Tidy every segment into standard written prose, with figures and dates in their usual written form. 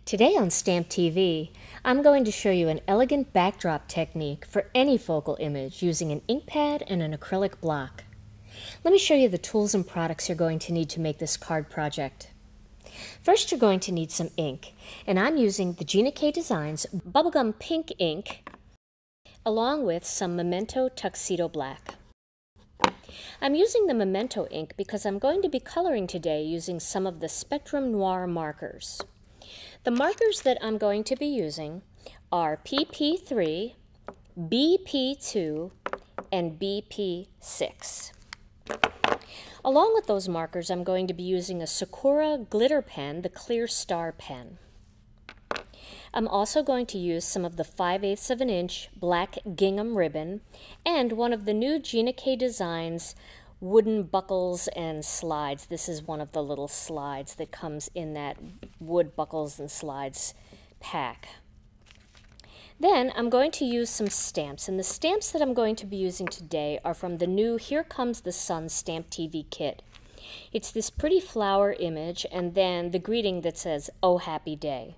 Today on StampTV, I'm going to show you an elegant backdrop technique for any focal image using an ink pad and an acrylic block. Let me show you the tools and products you're going to need to make this card project. First, you're going to need some ink, and I'm using the Gina Designs Bubblegum Pink ink along with some Memento Tuxedo Black. I'm using the Memento ink because I'm going to be coloring today using some of the Spectrum Noir markers. The markers that I'm going to be using are PP3, BP2, and BP6. Along with those markers, I'm going to be using a Sakura glitter pen, the Clear Star pen. I'm also going to use some of the 5/8 of an inch black gingham ribbon and one of the new Gina Designs wooden buckles and slides. This is one of the little slides that comes in that wood buckles and slides pack. Then I'm going to use some stamps, and the stamps that I'm going to be using today are from the new Here Comes the Sun StampTV kit. It's this pretty flower image and then the greeting that says, "Oh Happy Day."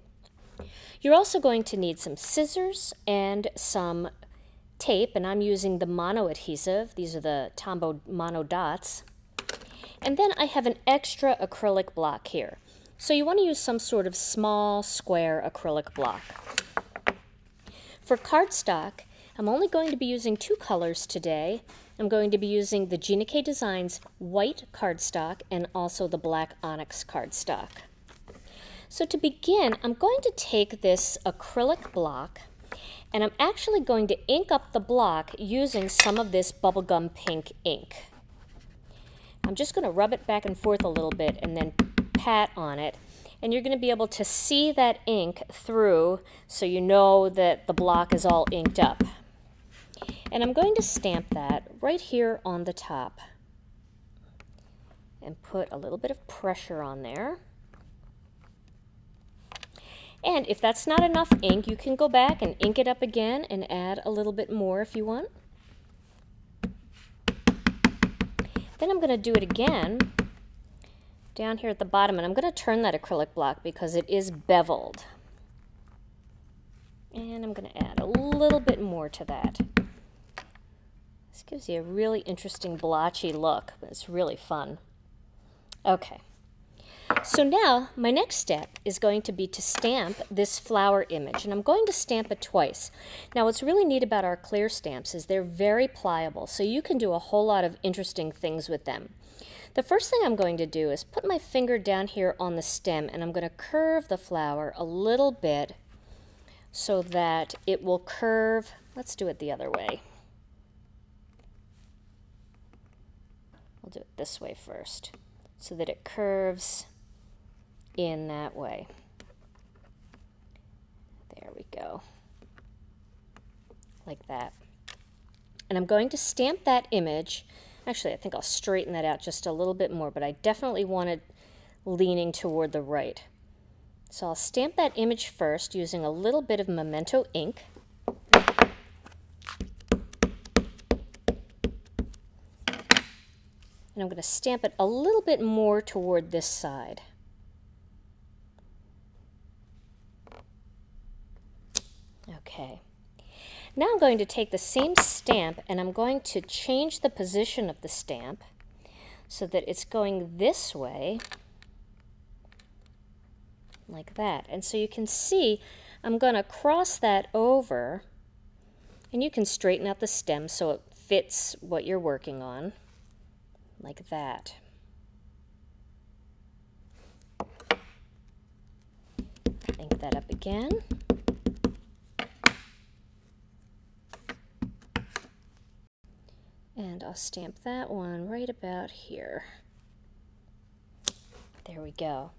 You're also going to need some scissors and some tape, and I'm using the mono adhesive. These are the Tombow mono dots. And then I have an extra acrylic block here. So you want to use some sort of small square acrylic block. For cardstock, I'm only going to be using two colors today. I'm going to be using the Gina Designs white cardstock and also the black Onyx cardstock. So to begin, I'm going to take this acrylic block and I'm actually going to ink up the block using some of this bubblegum pink ink. I'm just going to rub it back and forth a little bit and then pat on it, and you're going to be able to see that ink through so you know that the block is all inked up. And I'm going to stamp that right here on the top and put a little bit of pressure on there. And if that's not enough ink, you can go back and ink it up again and add a little bit more if you want. Then I'm going to do it again down here at the bottom, and I'm going to turn that acrylic block because it is beveled. And I'm going to add a little bit more to that. This gives you a really interesting blotchy look, but it's really fun. Okay. So now, my next step is going to be to stamp this flower image, and I'm going to stamp it twice. Now, what's really neat about our clear stamps is they're very pliable, so you can do a whole lot of interesting things with them. The first thing I'm going to do is put my finger down here on the stem, and I'm going to curve the flower a little bit so that it will curve. Let's do it the other way. We'll do it this way first, so that it curves in that way. There we go. Like that. And I'm going to stamp that image. Actually, I think I'll straighten that out just a little bit more, but I definitely want it leaning toward the right. So I'll stamp that image first using a little bit of Memento ink. And I'm going to stamp it a little bit more toward this side. Okay. Now I'm going to take the same stamp and I'm going to change the position of the stamp so that it's going this way, like that. And so you can see I'm going to cross that over, and you can straighten out the stem so it fits what you're working on, like that. Ink that up again. And I'll stamp that one right about here. There we go.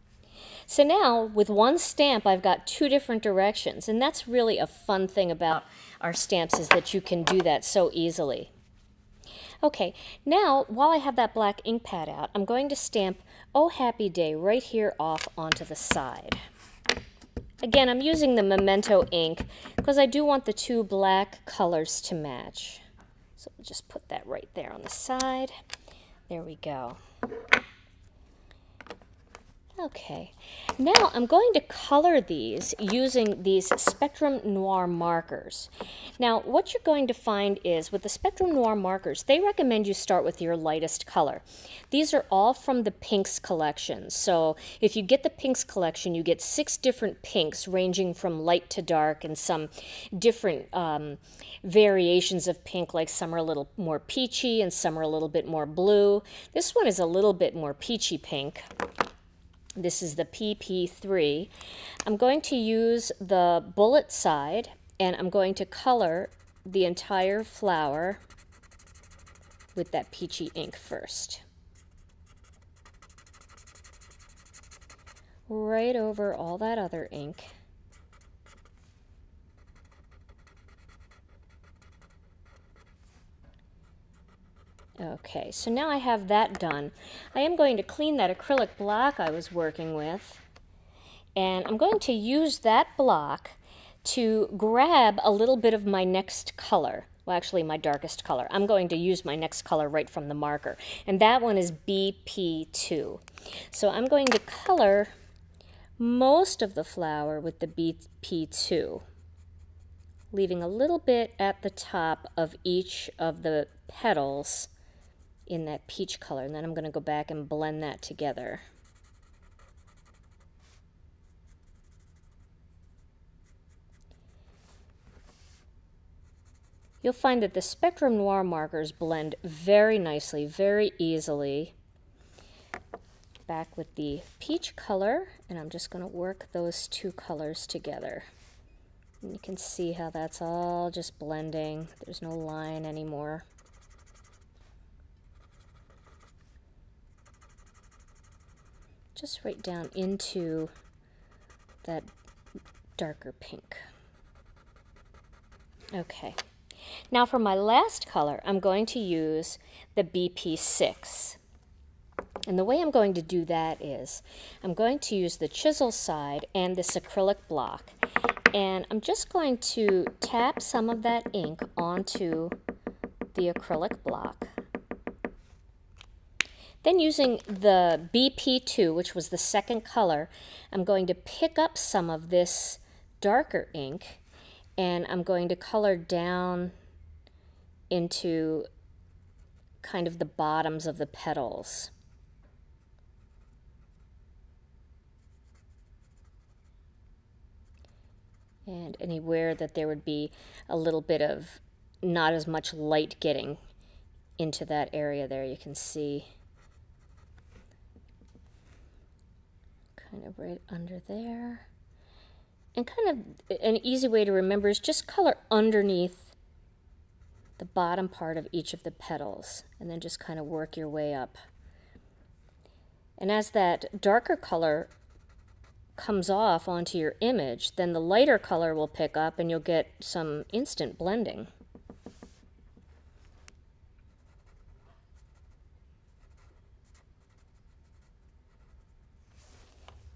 So now, with one stamp, I've got two different directions, and that's really a fun thing about our stamps, is that you can do that so easily. Okay, now, while I have that black ink pad out, I'm going to stamp "Oh Happy Day" right here off onto the side. Again, I'm using the Memento ink because I do want the two black colors to match. So we'll just put that right there on the side. There we go. Okay, now I'm going to color these using these Spectrum Noir markers. Now what you're going to find is with the Spectrum Noir markers, they recommend you start with your lightest color. These are all from the pinks collection. So if you get the pinks collection, you get 6 different pinks ranging from light to dark and some different variations of pink, like some are a little more peachy and some are a little bit more blue. This one is a little bit more peachy pink. This is the PP3. I'm going to use the bullet side and I'm going to color the entire flower with that peachy ink first. Right over all that other ink. Okay, so now I have that done. I am going to clean that acrylic block I was working with, and I'm going to use that block to grab a little bit of my next color. Well, actually my darkest color. I'm going to use my next color right from the marker, and that one is BP2. So I'm going to color most of the flower with the BP2, leaving a little bit at the top of each of the petals in that peach color, and then I'm going to go back and blend that together. You'll find that the Spectrum Noir markers blend very nicely, very easily. Back with the peach color, and I'm just going to work those 2 colors together. And you can see how that's all just blending. There's no line anymore. Just right down into that darker pink. Okay. Now for my last color, I'm going to use the BP6. And the way I'm going to do that is I'm going to use the chisel side and this acrylic block. And I'm just going to tap some of that ink onto the acrylic block. Then using the BP2, which was the second color, I'm going to pick up some of this darker ink and I'm going to color down into kind of the bottoms of the petals. And anywhere that there would be a little bit of not as much light getting into that area there, you can see kind of right under there. And kind of an easy way to remember is just color underneath the bottom part of each of the petals and then just kind of work your way up. And as that darker color comes off onto your image, then the lighter color will pick up and you'll get some instant blending.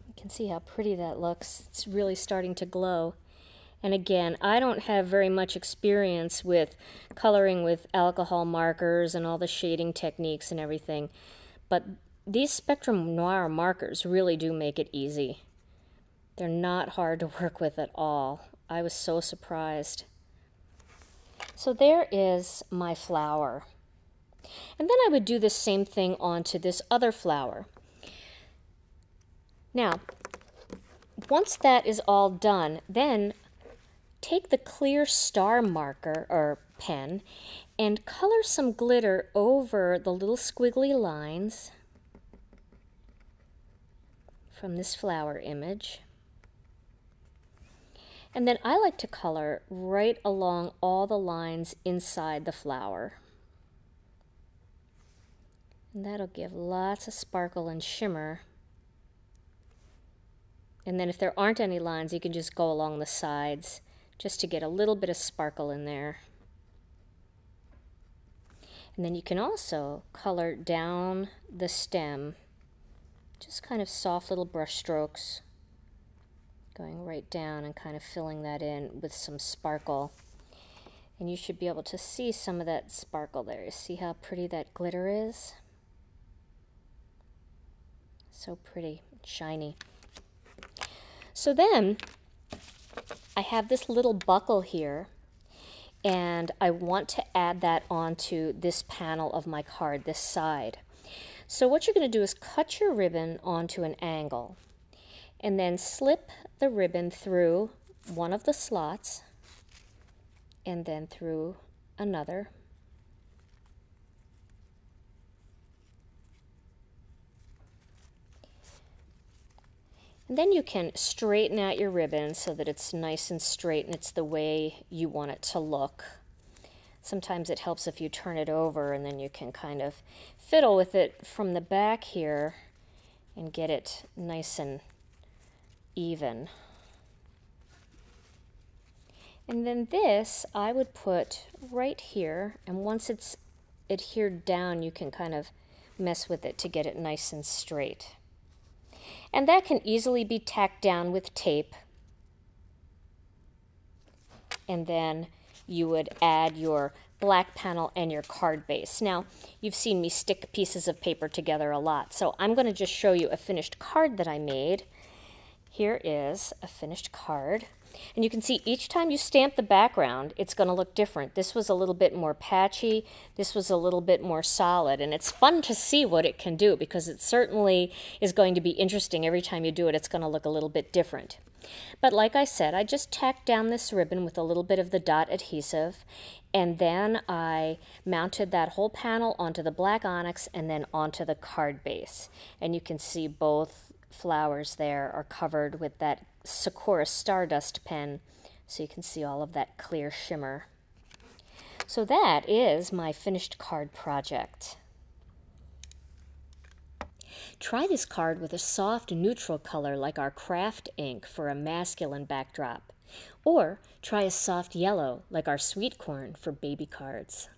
You can see how pretty that looks. It's really starting to glow. And again, I don't have very much experience with coloring with alcohol markers and all the shading techniques and everything, but these Spectrum Noir markers really do make it easy. They're not hard to work with at all. I was so surprised. So there is my flower. And then I would do the same thing onto this other flower. Now, once that is all done, then take the clear star marker or pen and color some glitter over the little squiggly lines from this flower image. And then I like to color right along all the lines inside the flower. And that'll give lots of sparkle and shimmer. And then if there aren't any lines, you can just go along the sides just to get a little bit of sparkle in there. And then you can also color down the stem, just kind of soft little brush strokes, going right down and kind of filling that in with some sparkle. And you should be able to see some of that sparkle there. See how pretty that glitter is? So pretty. shiny. So then I have this little buckle here, and I want to add that onto this panel of my card, this side. So what you're going to do is cut your ribbon onto an angle and then slip the ribbon through one of the slots and then through another. And then you can straighten out your ribbon so that it's nice and straight and it's the way you want it to look. Sometimes it helps if you turn it over, and then you can kind of fiddle with it from the back here and get it nice and even. And then this I would put right here, and once it's adhered down, you can kind of mess with it to get it nice and straight. And that can easily be tacked down with tape. And then you would add your black panel and your card base. Now, you've seen me stick pieces of paper together a lot, so I'm going to just show you a finished card that I made. Here is a finished card. And you can see each time you stamp the background, it's going to look different. This was a little bit more patchy. This was a little bit more solid. And it's fun to see what it can do, because it certainly is going to be interesting. Every time you do it, it's going to look a little bit different. But like I said, I just tacked down this ribbon with a little bit of the dot adhesive, and then I mounted that whole panel onto the black onyx and then onto the card base. And you can see both flowers there are covered with that Sakura Stardust pen, so you can see all of that clear shimmer. So that is my finished card project. Try this card with a soft neutral color like our craft ink for a masculine backdrop, or try a soft yellow like our sweet corn for baby cards.